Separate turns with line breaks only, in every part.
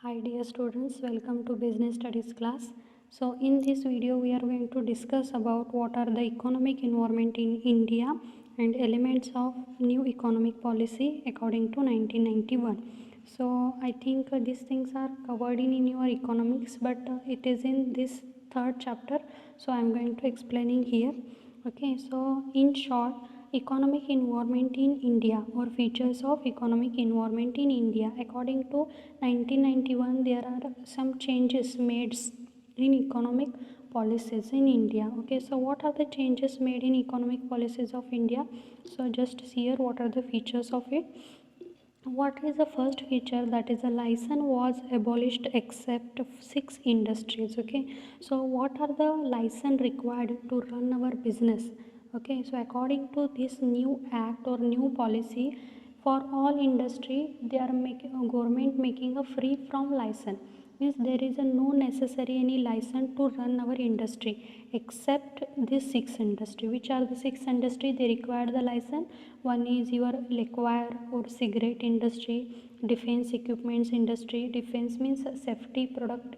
Hi dear students, welcome to business studies class. So in this video we are going to discuss about what are the economic environment in India and elements of new economic policy according to 1991. So I think these things are covered in your economics, but it is in this third chapter, so I am going to explaining here. Okay, so in short, economic environment in India or features of economic environment in India. According to 1991, there are some changes made in economic policies in India. Okay, so what are the changes made in economic policies of India? So just see here what are the features of it. What is the first feature? That is a license was abolished except six industries. Okay, so what are the license required to run our business? Okay, so according to this new act or new policy, for all industry they are making government making a free from license, means there is a no necessary any license to run our industry except this six industry. Which are the six industry they require the license? One is your liquor or cigarette industry, defense equipments industry. Defense means safety product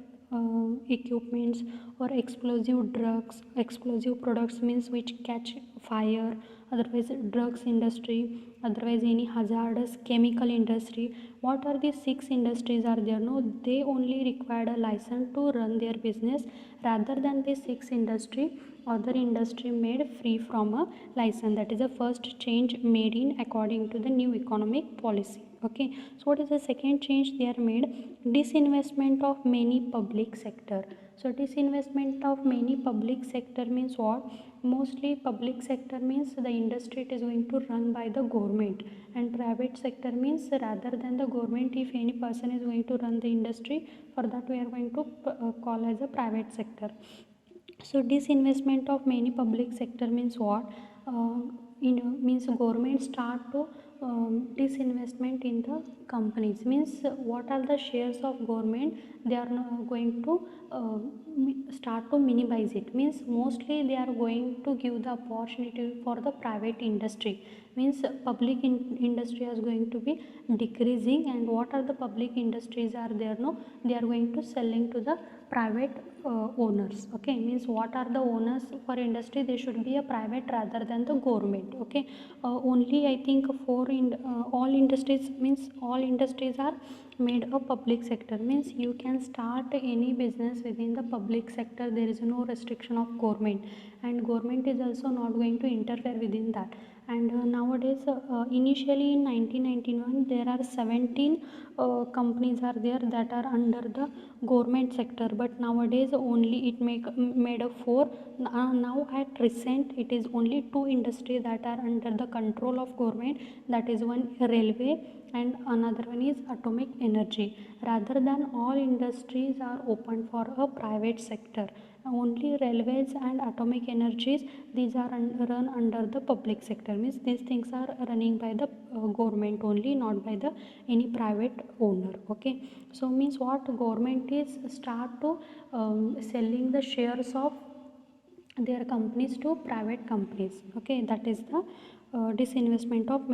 equipments, or explosive drugs. Explosive products means which catch fire, otherwise drugs industry, otherwise any hazardous chemical industry. What are these six industries are there? No, they only required a license to run their business. Rather than this six industry, other industry made free from a license. That is the first change made in according to the new economic policy. Okay, so what is the second change they are made? Disinvestment of many public sector. So disinvestment of many public sector means what? Mostly public sector means the industry it is going to run by the government, and private sector means rather than the government, if any person is going to run the industry, for that we are going to call as a private sector. So disinvestment of many public sector means what? Means government start to disinvestment in the companies, means what are the shares of government they are not going to start to minimize it, means mostly they are going to give the opportunity for the private industry, means public industry is going to be decreasing. And what are the public industries are there? No, they are going to selling to the private owners. Okay, means what are the owners for industry? They should be a private rather than the government. Okay, only I think for in all industries, means all industries are made a public sector, means you can start any business within the public sector. There is no restriction of government, and government is also not going to interfere within that. And nowadays initially in 1991 there are 17 companies are there that are under the government sector, but nowadays only it made a four. Now at recent it is only two industries that are under the control of government, that is one railway and another one is atomic energy. Rather than all industries are open for a private sector, only railways and atomic energies these are run under the public sector, means these things are running by the government only, not by the any private owner. Okay, so means what? Government is start to selling the shares of their companies to private companies. Okay, that is the disinvestment of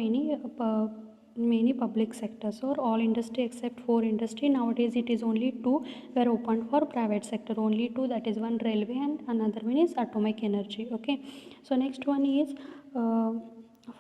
many public sectors or all industry except four industry. Nowadays it is only two were opened for private sector, only two, that is one railway and another one is atomic energy. Okay, so next one is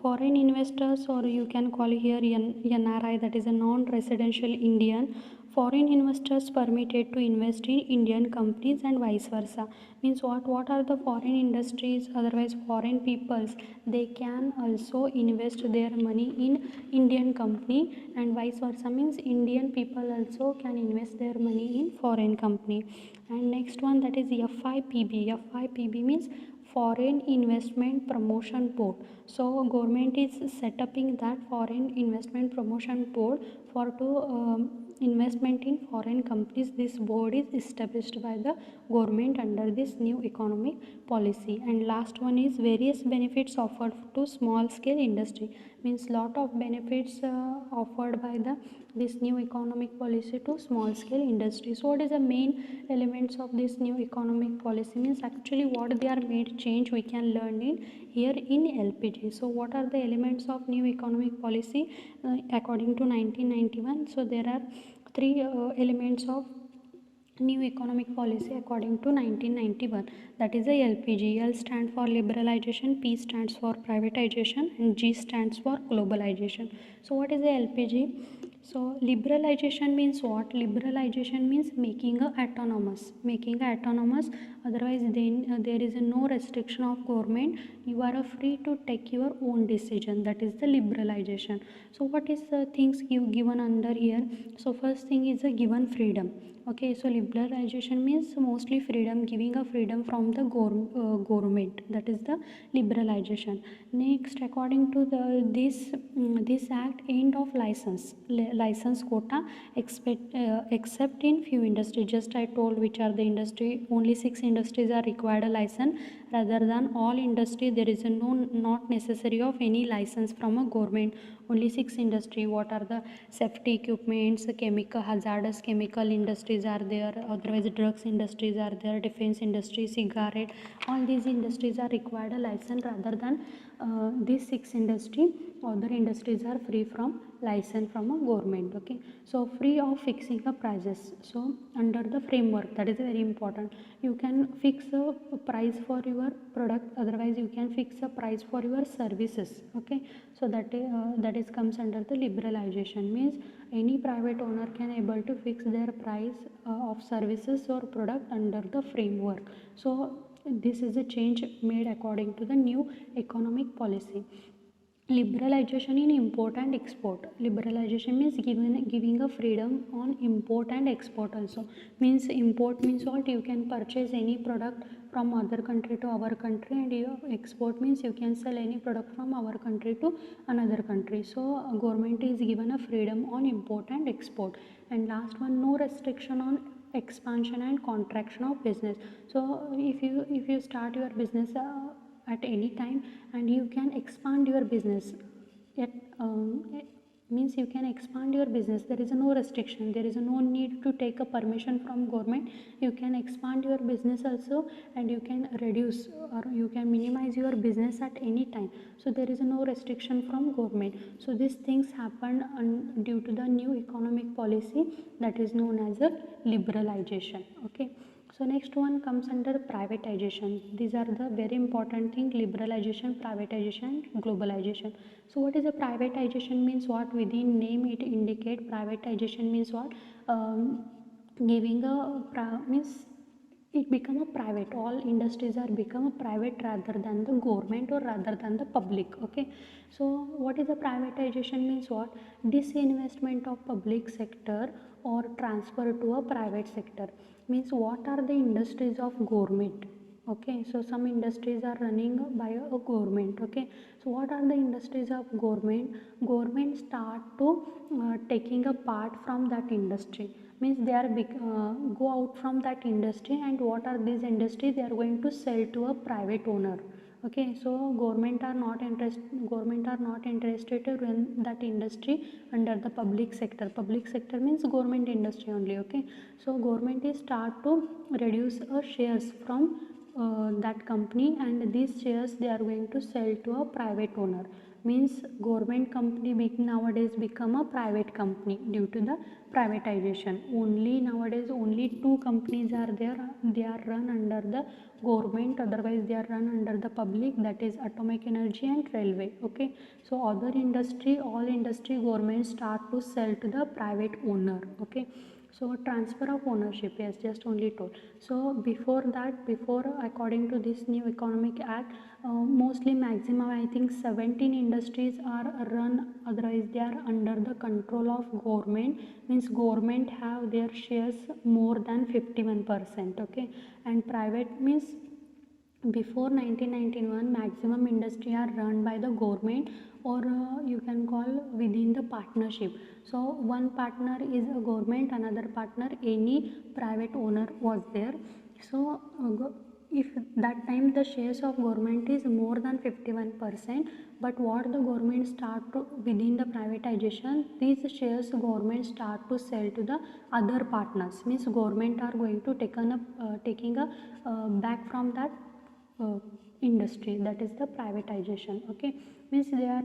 foreign investors, or you can call here NRI, that is a non-residential Indian. Foreign investors permitted to invest in Indian companies and vice versa. Means what are the foreign industries, otherwise foreign peoples, they can also invest their money in Indian company, and vice versa, means Indian people also can invest their money in foreign company. And next one, that is FIPB. FIPB means foreign investment promotion board. So government is set upping that foreign investment promotion board for to investment in foreign companies. This board is established by the government under this new economic policy. And last one is various benefits offered to small scale industry, means lot of benefits offered by the this new economic policy to small scale industry. So what is the main elements of this new economic policy? Means actually what they are made change we can learn in here in LPG. So what are the elements of new economic policy according to 1991? So there are elements of new economic policy according to 1991, that is the LPG. L stands for liberalization, P stands for privatization, and G stands for globalization. So what is the LPG? So liberalization means what? Liberalization means making a autonomous, otherwise then there is no restriction of government. You are free to take your own decision, that is the liberalization. So what is the things given under here? So first thing is a given freedom. Okay, so liberalization means mostly freedom, giving a freedom from the government, that is the liberalization. Next, according to this act, end of license quota except in few industries. Just I told which are the industry. Only 6 industries are required a license, rather than all industry there is not necessary of any license from a government. Only 6 industry. What are the safety equipments, chemical, hazardous chemical industries are there, otherwise drugs industries are there, defense industry, cigarette, all these industries are required a license, rather than these 6 industry. Other industries are free from license from a government. Okay, so free of fixing the prices. So under the framework, that is very important, you can fix a price for your product, otherwise you can fix a price for your services. Okay, so that is comes under the liberalization, means any private owner can able to fix their price of services or product under the framework. So this is a change made according to the new economic policy. Liberalization in import and export. Liberalization means giving a freedom on import and export also. Means import means what? You can purchase any product from other country to our country, and your export means you can sell any product from our country to another country. So government is given a freedom on import and export. And last one, no restriction on expansion and contraction of business. So if you start your business at any time, and you can expand your business it means you can expand your business, there is no restriction, there is no need to take a permission from government. You can expand your business also, and you can reduce or you can minimize your business at any time. So there is no restriction from government. So these things happen due to the new economic policy, that is known as a liberalization. Okay, so next one comes under privatization. These are the very important thing: liberalization, privatization, globalization. So what is a privatization means what? Within name it indicate privatization means what? Giving a means it become a private, all industries are become a private rather than the government or rather than the public. Okay, so what is a privatization means what? Disinvestment of public sector or transfer to a private sector. Means what are the industries of government? Okay, so some industries are running by a government. Okay, so what are the industries of government start to taking a part from that industry, means they are go out from that industry, and what are these industries? They are going to sell to a private owner. Okay, so government are not interested to run that industry under the public sector. Public sector means government industry only. Okay, so government is start to reduce shares from that company, and these shares they are going to sell to a private owner. Means government company nowadays become a private company due to the privatization. Only nowadays only 2 companies are there, they are run under the government, otherwise they are run under the public, that is atomic energy and railway. Okay, so other industry, all industry government start to sell to the private owner. Okay, so transfer of ownership, yes, just only told. So before that, before according to this new economic act, mostly maximum I think 17 industries are run, otherwise they are under the control of government. Means government have their shares more than 51%. Okay, and private means before 1991 maximum industry are run by the government, or you can call within the partnership. So one partner is a government, another partner any private owner was there. So if that time the shares of government is more than 51%, but what the government start to within the privatization, these shares government start to sell to the other partners. Means government are going to taking a back from that industry, that is the privatization. Okay, means they are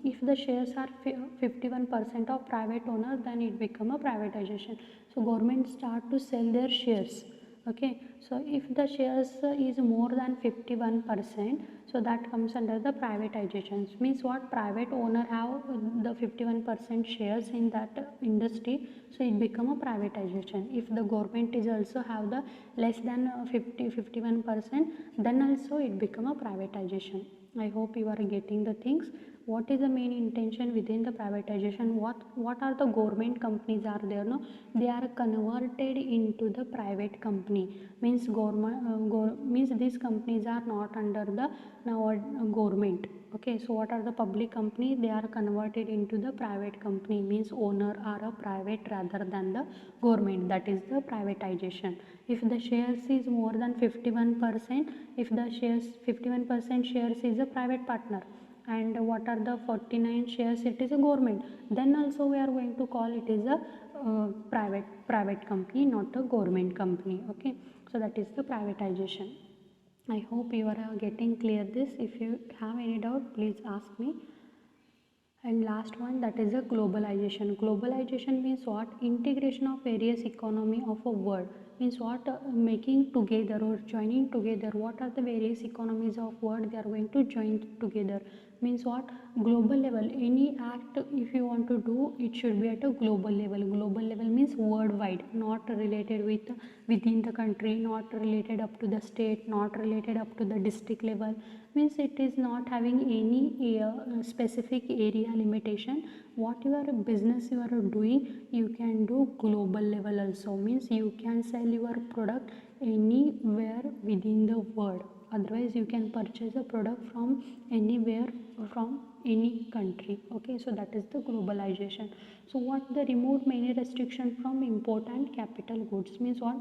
if the shares are 51% of private owners, then it become a privatization. So government start to sell their shares. Okay, so if the shares is more than 51%, so that comes under the privatization. Means what, private owner have the 51% shares in that industry, so it become a privatization. If the government is also have the less than 51%, then also it become a privatization. I hope you are getting the things. What is the main intention within the privatization? What are the government companies are there? No, they are converted into the private company. Means means these companies are not under the now government. Okay, so what are the public companies? They are converted into the private company. Means owner are a private rather than the government. That is the privatization. If the shares is more than 51%, if the shares 51% shares is a private partner, and what are the 49 shares it is a government, then also we are going to call it is a private company, not a government company. Okay, so that is the privatization. I hope you are getting clear this. If you have any doubt, please ask me. And last one, that is a globalization. Globalization means what? Integration of various economy of a world. Means what? Making together or joining together. What are the various economies of world they are going to join together? Means what? Global level. Any act if you want to do, it should be at a global level. Global level means worldwide, not related with within the country, not related up to the state, not related up to the district level. Means it is not having any specific area limitation. Whatever business you are doing, you can do global level also. Means you can sell your product anywhere within the world. Otherwise you can purchase a product from anywhere, from any country. Okay, so that is the globalization. So what, the removed many restriction from import and capital goods. Means what,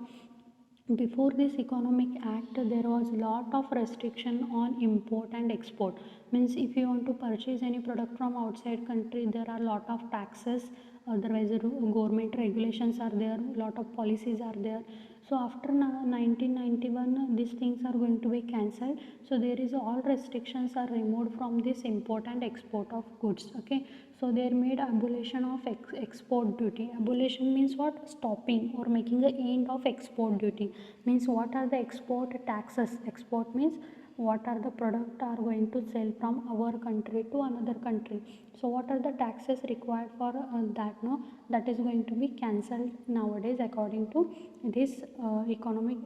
before this economic act there was lot of restriction on import and export. Means if you want to purchase any product from outside country, there are lot of taxes, otherwise government regulations are there, lot of policies are there. So after 1991 these things are going to be cancelled. So there is all restrictions are removed from this import and export of goods. Okay, so they made abolition of export duty. Abolition means what? Stopping or making the end of export duty. Means what are the export taxes? Export means what are the product are going to sell from our country to another country. So what are the taxes required for that? No, that is going to be cancelled nowadays according to this economic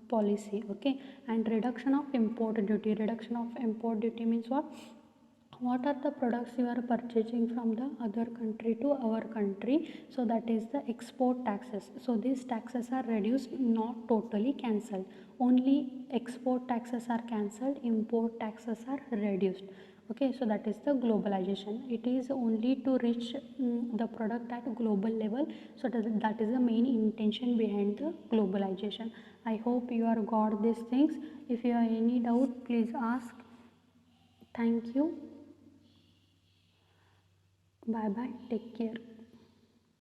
policy. Okay, and reduction of import duty. Reduction of import duty means what are the products you are purchasing from the other country to our country, so that is the export taxes. So these taxes are reduced, not totally cancelled. Only export taxes are cancelled, import taxes are reduced. Okay, so that is the globalization. It is only to reach the product at global level. So that is the main intention behind the globalization. I hope you are got these things. If you have any doubt, please ask. Thank you. Bye bye. Take care.